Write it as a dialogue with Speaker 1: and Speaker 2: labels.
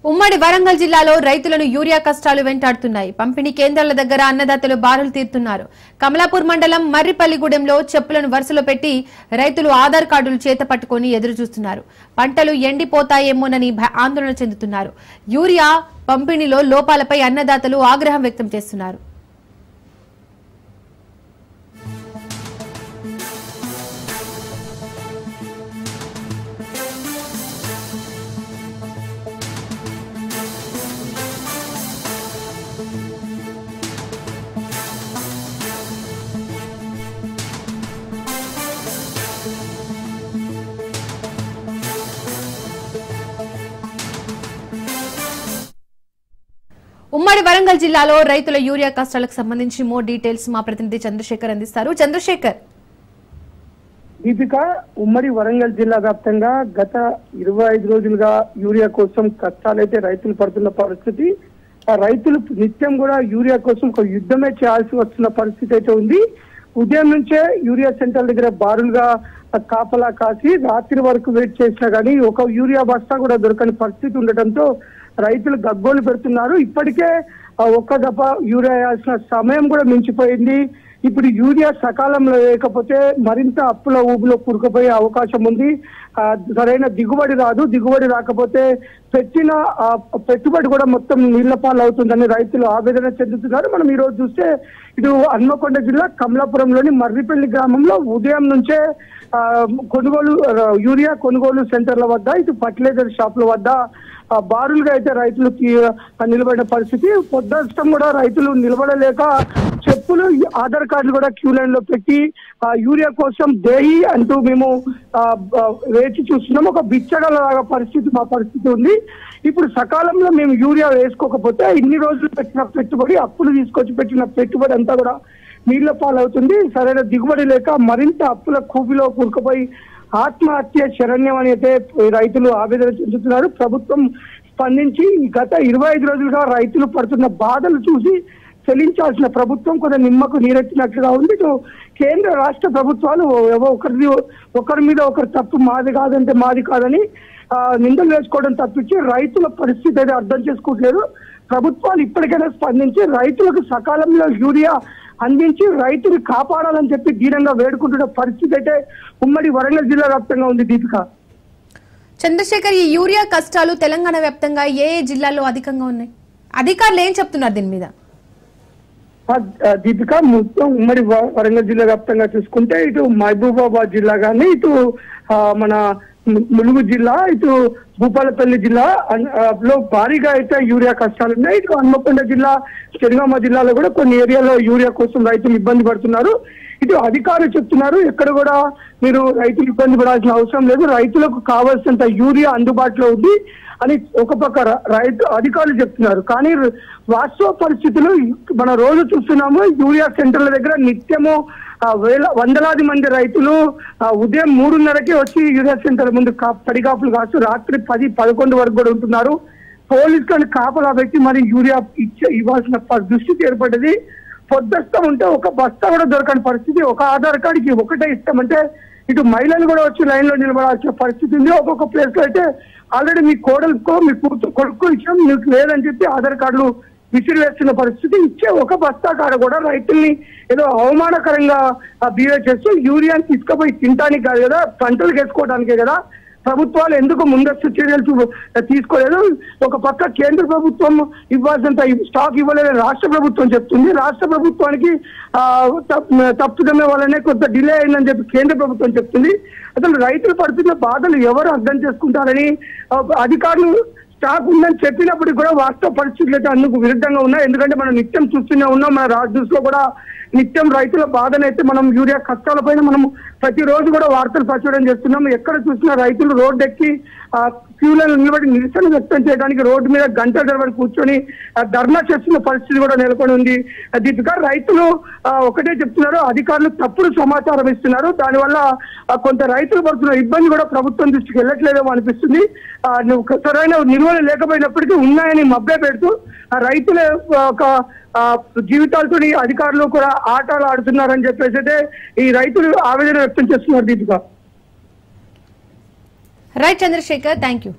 Speaker 1: ఉమ్మడి వరంగల్ జిల్లాలో రైతులను యూరియా కష్టాలు వెంటాడుతున్నాయి. పంపిణీ కేంద్రాల దగ్గర అన్నదాతలు బారులు తీరుతున్నారు. కమలాపూర్ మండలం మర్రిపల్లిగూడెంలో చెప్పులను వరుసలో పెట్టి రైతులు ఆధార్ కార్డులు చేత పట్టుకుని ఎదురు చూస్తున్నారు. పంటలు ఎండిపోతాయేమోనని ఆందోళన చెందుతున్నారు. యూరియా పంపిణీలో లోపాలపై అన్నదాతలు ఆగ్రహం వ్యక్తం చేస్తున్నారు. ఉమ్మడి వరంగల్ జిల్లాలో రైతుల యూరియా కష్టాలకు సంబంధించి మోర్ డీటెయిల్స్ మా ప్రతినిధి చంద్రశేఖర్ అందిస్తారు. చంద్రశేఖర్.
Speaker 2: దీపిక, ఉమ్మడి వరంగల్ జిల్లా వ్యాప్తంగా గత 25 రోజులుగా యూరియా కోసం కష్టాలైతే రైతులు పడుతున్న పరిస్థితి. ఆ రైతులు నిత్యం కూడా యూరియా కోసం ఒక యుద్ధమే చేయాల్సి వస్తున్న పరిస్థితి అయితే ఉంది. ఉదయం నుంచే యూరియా సెంటర్ దగ్గర బారులుగా కాపలా కాసి రాత్రి వరకు వెయిట్ చేసినా కానీ ఒక యూరియా బస్తా కూడా దొరకని పరిస్థితి ఉండటంతో రైతులు గగ్గోలు పెడుతున్నారు. ఇప్పటికే ఒక్క దఫా యూరియా వేయాల్సిన సమయం కూడా మించిపోయింది. ఇప్పుడు యూరియా సకాలంలో వేయకపోతే మరింత అప్పుల ఊబిలో కూరుకుపోయే అవకాశం ఉంది. సరైన దిగుబడి రాదు. దిగుబడి రాకపోతే పెట్టిన పెట్టుబడి కూడా మొత్తం నీళ్ల పాలు అవుతుందని రైతులు ఆవేదన చెందుతున్నారు. మనం ఈ రోజు చూస్తే ఇటు హన్మకొండ జిల్లా కమలాపురంలోని మర్రిపల్లి గ్రామంలో ఉదయం నుంచే యూరియా కొనుగోలు సెంటర్ల వద్ద ఇటు ఫర్టిలైజర్ షాపుల వద్ద బారులుగా అయితే రైతులు నిలబడిన పరిస్థితి. పొద్దుష్టం కూడా రైతులు నిలబడలేక చెప్పులు ఆధార్ కార్డులు కూడా క్యూ లైన్ లో పెట్టి యూరియా కోసం దేహి అంటూ మేము వేచి చూస్తున్నాం. ఒక బిచ్చగలలాగా మా పరిస్థితి ఉంది. ఇప్పుడు సకాలంలో మేము యూరియా వేసుకోకపోతే ఇన్ని రోజులు పెట్టిన పెట్టుబడి, అప్పులు తీసుకొచ్చి పెట్టిన పెట్టుబడి అంతా కూడా నీళ్ల పాలవుతుంది. సరైన దిగుబడి లేక మరింత అప్పుల కూపిలో కూరుకుపోయి ఆత్మహత్య శరణ్యం అని అయితే రైతులు ఆవేదన చెందుతున్నారు. ప్రభుత్వం స్పందించి గత 25 రోజులుగా రైతులు పడుతున్న బాధలు చూసి చెల్లించాల్సిన ప్రభుత్వం కొంత నిమ్మకు నీరెత్తినట్లుగా ఉంది. కేంద్ర రాష్ట్ర ప్రభుత్వాలు ఒకరి మీద ఒకరు తప్పు మాది కాదంటే మాది కాదని నిందలు వేసుకోవడం తప్పించి రైతుల పరిస్థితి అయితే అర్థం చేసుకోవట్లేదు. ప్రభుత్వాలు ఇప్పటికైనా స్పందించి రైతులకు సకాలంలో యూరియా అందించి రైతులు కాపాడాలని చెప్పి దీనంగా వేడుకుంటున్న పరిస్థితి అయితే ఉమ్మడి వరంగల్ జిల్లా వ్యాప్తంగా ఉంది. దీపిక.
Speaker 1: చంద్రశేఖర్, ఈ యూరియా కష్టాలు తెలంగాణ వ్యాప్తంగా ఏ జిల్లాలో అధికంగా ఉన్నాయి? అధికారులు ఏం చెప్తున్నారు దీని మీద?
Speaker 2: దీపిక, మొత్తం ఉమ్మడి వరంగల్ జిల్లా వ్యాప్తంగా చూసుకుంటే ఇటు మహబూబాబాద్ జిల్లా కానీ, ఇటు మన ములుగు జిల్లా, ఇటు భూపాలపల్లి జిల్లా లో భారీగా అయితే యూరియా కష్టాలు ఉన్నాయి. ఇటు హన్మకొండ జిల్లా, చెరుగామ జిల్లాలో కూడా కొన్ని ఏరియాలో యూరియా కోసం రైతులు ఇబ్బంది పడుతున్నారు. ఇటు అధికారులు చెప్తున్నారు ఎక్కడ కూడా మీరు రైతులు ఇబ్బంది పడాల్సిన అవసరం లేదు, రైతులకు కావాల్సినంత యూరియా అందుబాటులో ఉంది అని ఒక పక్క అధికారులు చెప్తున్నారు. కానీ వాస్తవ పరిస్థితులు మనం రోజు చూస్తున్నాము. యూరియా సెంటర్ల దగ్గర నిత్యము వందలాది మంది రైతులు ఉదయం 3:30కే వచ్చి యూరియా సెంటర్ ముందు పడిగాపులు కాస్తూ రాత్రి 10-11 వరకు కూడా ఉంటున్నారు. పోలీసులను కాపలా పెట్టి మరి యూరియా ఇవ్వాల్సిన దుస్థితి ఏర్పడ్డది. పొద్దుస్తం ఉంటే ఒక బస్తా కూడా దొరకని పరిస్థితి. ఒక ఆధార్ కార్డుకి ఒకటే ఇస్తామంటే ఇటు మహిళలు కూడా వచ్చి లైన్ లో నిలబడాల్సిన పరిస్థితి ఉంది. ఒక్కొక్క ప్లేస్ లో అయితే ఆల్రెడీ మీ కోడలుకో మీ కొడుకు ఇచ్చాం, మీకు లేదని చెప్పి ఆధార్ కార్డులు విసిరి వేస్తున్న పరిస్థితి. ఇచ్చే ఒక బస్తా కాడ కూడా రైతుల్ని ఏదో అవమానకరంగా బిహేవ్ చేస్తూ యూరియాని తీసుకుపోయి తినడానికి కాదు కదా, పంటలు వేసుకోవడానికే కదా ప్రభుత్వాలు ఎందుకు ముందస్తు చర్యలు తీసుకోలేదు. ఒక పక్క కేంద్ర ప్రభుత్వం ఇవ్వాల్సినంత స్టాక్ ఇవ్వలేదని రాష్ట్ర ప్రభుత్వం చెప్తుంది. రాష్ట్ర ప్రభుత్వానికి తప్పుదమ్మే వల్లనే కొంత డిలే అయిందని చెప్పి కేంద్ర ప్రభుత్వం చెప్తుంది. అసలు రైతులు పడుతున్న బాధలు ఎవరు అర్థం చేసుకుంటారని అధికారులు స్టాక్ ఉందని చెప్పినప్పటికీ కూడా వాస్తవ పరిస్థితులు అయితే అందుకు విరుద్ధంగా ఉన్నాయి. ఎందుకంటే మనం నిత్యం చూస్తూనే ఉన్నాం. మన రాజ్యూస్ లో కూడా నిత్యం రైతుల బాధనైతే మనం యూరియా కష్టాలపైన మనం ప్రతిరోజు కూడా వార్తలు ప్రచురం చేస్తున్నాం. ఎక్కడ చూసినా రైతులు రోడ్డెక్కి క్యూలలో నిలబడి నిరసన వ్యక్తం చేయడానికి రోడ్డు మీద గంటల తరబడి కూర్చొని ధర్నా చేస్తున్న పరిస్థితి కూడా నెలకొని ఉంది. దీపిక, రైతులు ఒకటే చెప్తున్నారు, అధికారులు తప్పుడు సమాచారం ఇస్తున్నారు, దానివల్ల కొంత రైతులు పడుతున్న ఇబ్బంది కూడా ప్రభుత్వం దృష్టికి వెళ్ళట్లేదేమో అనిపిస్తుంది. సరైన నిల్వలు లేకపోయినప్పటికీ ఉన్నాయని మభ్య పెడుతూ రైతుల ఒక జీవితాలతో అధికారులు కూడా ఆటలు ఆడుతున్నారని చెప్పేసి అయితే ఈ రైతులు ఆవేదన వ్యక్తం చేస్తున్నారు. Deepika.
Speaker 1: Right Chandrashekar, thank you.